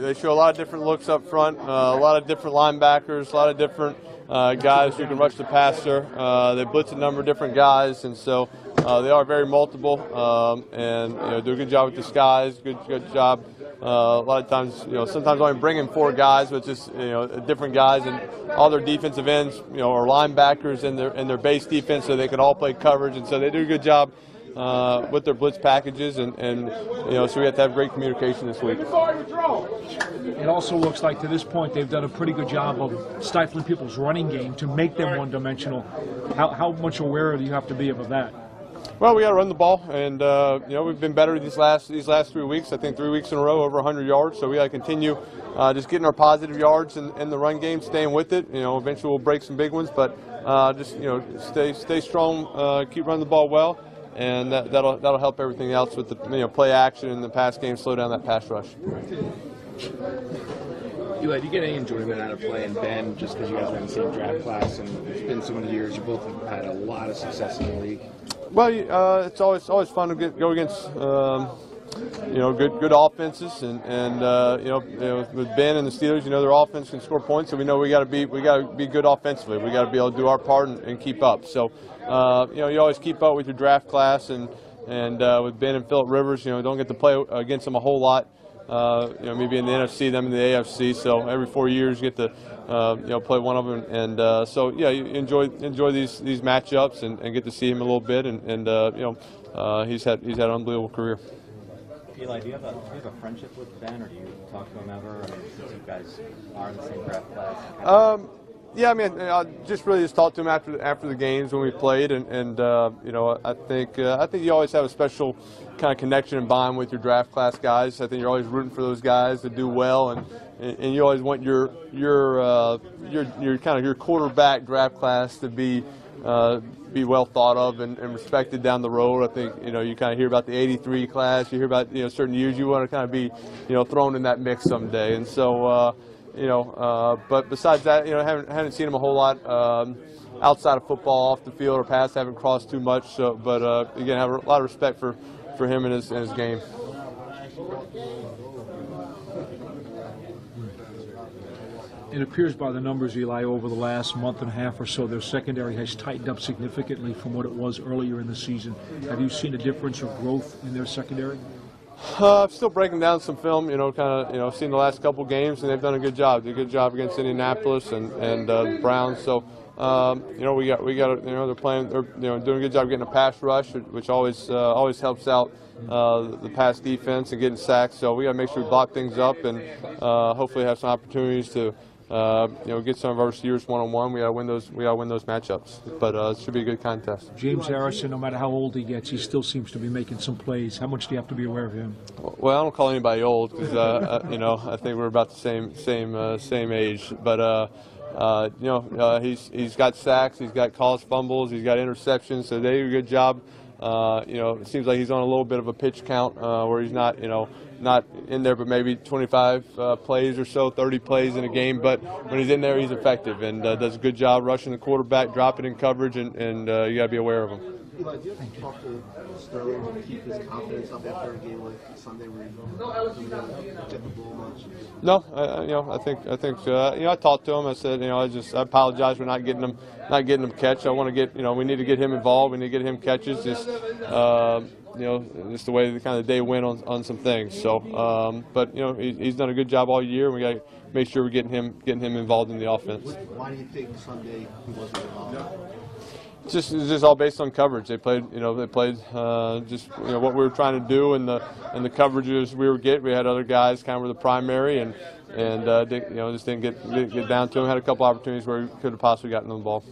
They show a lot of different looks up front, a lot of different linebackers, a lot of different guys who can rush the passer. They blitz a number of different guys, and so they are very multiple, and do a good job with disguise. Good job. A lot of times, sometimes only bringing 4 guys, but just different guys, and all their defensive ends, are linebackers in their base defense, so they can all play coverage, and so they do a good job with their blitz packages, and so we have to have great communication this week. It also looks like to this point they've done a pretty good job of stifling people's running game to make them one-dimensional. How much aware do you have to be of that? Well, we got to run the ball, and we've been better these last 3 weeks. I think 3 weeks in a row over 100 yards. So we got to continue just getting our positive yards in the run game, staying with it. Eventually we'll break some big ones, but just stay strong, keep running the ball well, and that'll help everything else with the play action in the pass game, slow down that pass rush. Eli, do you get any enjoyment out of playing Ben just because you guys are in the same draft class and it's been so many years? You both have had a lot of success in the league. Well, it's always fun to go against good offenses, and with Ben and the Steelers, their offense can score points, so we know we got to be good offensively. We got to be able to do our part and keep up. So you always keep up with your draft class, and with Ben and Phillip Rivers, don't get to play against them a whole lot. Maybe in the NFC, them in the AFC. So every 4 years you get to play one of them, and so yeah, you enjoy these matchups and get to see him a little bit, and he's had an unbelievable career. Eli, do you have a friendship with Ben, or do you talk to him ever? I mean, since you guys are in the same draft class. Yeah, I mean, I just talked to him after the games when we played, and I think you always have a special kind of connection and bond with your draft class guys. I think you're always rooting for those guys to do well, and you always want your kind of your quarterback draft class to be well thought of and respected down the road. I think you kind of hear about the '83 class, you hear about certain years you want to kind of be thrown in that mix someday, and so. But besides that, haven't seen him a whole lot outside of football, off the field or past. Haven't crossed too much. So, but again, have a lot of respect for him and his game. It appears by the numbers, Eli, over the last month and a half or so, their secondary has tightened up significantly from what it was earlier in the season. Have you seen a difference or growth in their secondary? I'm still breaking down some film, seen the last couple games, and they've done a good job. Did a good job against Indianapolis and the Browns. So, we got, they're playing, they're doing a good job getting a pass rush, which always helps out the pass defense and getting sacks. So we got to make sure we block things up and hopefully have some opportunities to. Get some of our receivers one-on-one. We got to win those matchups, but it should be a good contest. James Harrison, no matter how old he gets, he still seems to be making some plays. How much do you have to be aware of him? Well, I don't call anybody old because I think we're about the same age. But he's got sacks, he's got caused fumbles, he's got interceptions. So they do a good job. It seems like he's on a little bit of a pitch count where he's not in there, but maybe 25 plays or so, 30 plays in a game. But when he's in there, he's effective and does a good job rushing the quarterback, dropping in coverage, and you got to be aware of him. Eli, do you have to talk to Sterling to keep his confidence up after a game like Sunday where you get the ball much? No, I talked to him. I said, I apologize for not getting him catch. I want to get, we need to get him involved. We need to get him catches. Just the way the kind of day went on some things. So, but he's done a good job all year. We got to make sure we're getting him involved in the offense. Why do you think Sunday he wasn't involved? It's just all based on coverage. They played, what we were trying to do and the coverages we were getting. We had other guys kind of were the primary and just didn't get down to him. Had a couple opportunities where we could have possibly gotten them the ball.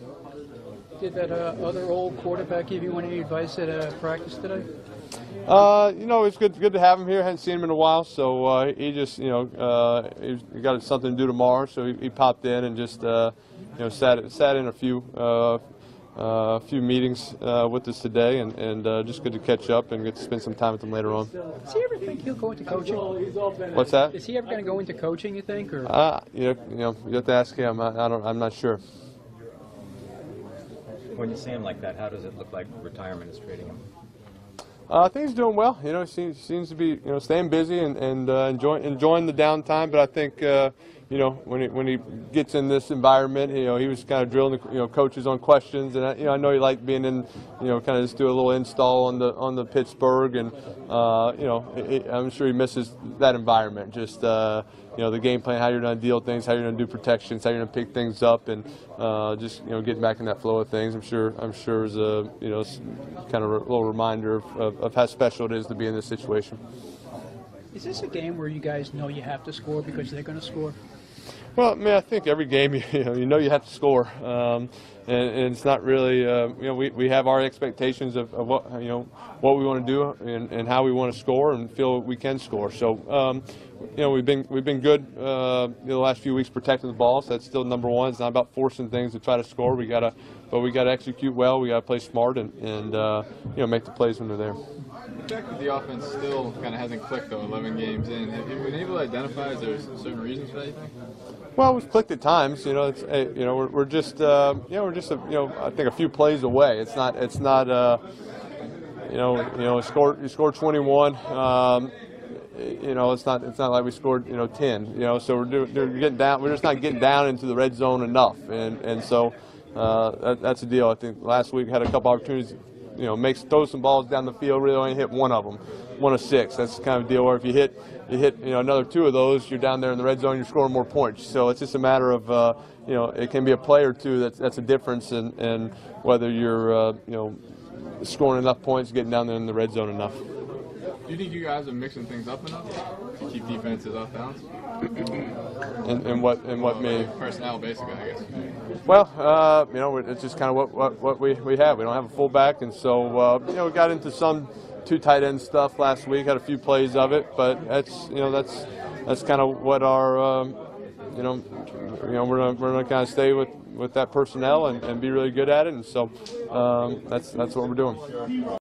Did that other old quarterback give you any advice at practice today? It's good to have him here. I hadn't seen him in a while, so he just, he got something to do tomorrow, so he popped in and just, sat in a few meetings with us today, and just good to catch up and get to spend some time with him later on. Does he ever think he'll go into coaching? What's that? Is he ever going to go into coaching, you think? Or? You have to ask him. I'm not sure. When you see him like that, how does it look like retirement is treating him? I think he's doing well. You know, he seems to be staying busy and enjoying the downtime. But I think when he gets in this environment, he was kind of drilling the coaches on questions, and I know he liked being in kind of just do a little install on the Pittsburgh, and I'm sure he misses that environment. Just the game plan, how you're going to deal with things, how you're going to do protections, how you're going to pick things up, and just getting back in that flow of things. I'm sure is a kind of a little reminder of how special it is to be in this situation. Is this a game where you guys know you have to score because they're going to score? Well, I mean, I think every game you have to score, and it's not really we have our expectations of what what we want to do and how we want to score and feel we can score. So we've been good the last few weeks protecting the ball. So that's still number one. It's not about forcing things to try to score. We gotta execute well. We gotta play smart and make the plays when they're there. The fact that the offense still kind of hasn't clicked though, 11 games in, have you been able to identify? Is there certain reasons for that, you think? Well, we've clicked at times. We're just I think a few plays away. It's not you scored 21. It's not like we scored 10. So we're getting down. We're just not getting down into the red zone enough, and so that's the deal. I think last week had a couple opportunities. Throw some balls down the field. Really only hit one of them, 1 of 6. That's the kind of deal where if you hit another 2 of those, you're down there in the red zone. You're scoring more points. So it's just a matter of it can be a play or two that's a difference in whether you're scoring enough points, getting down there in the red zone enough. Do you think you guys are mixing things up enough to keep defenses off balance? And what may personnel, basically, I guess. Well, it's just kind of what we have. We don't have a fullback, and so we got into some 2 tight end stuff last week. Had a few plays of it, but that's kind of what our we're gonna kind of stay with that personnel and be really good at it, and so that's what we're doing.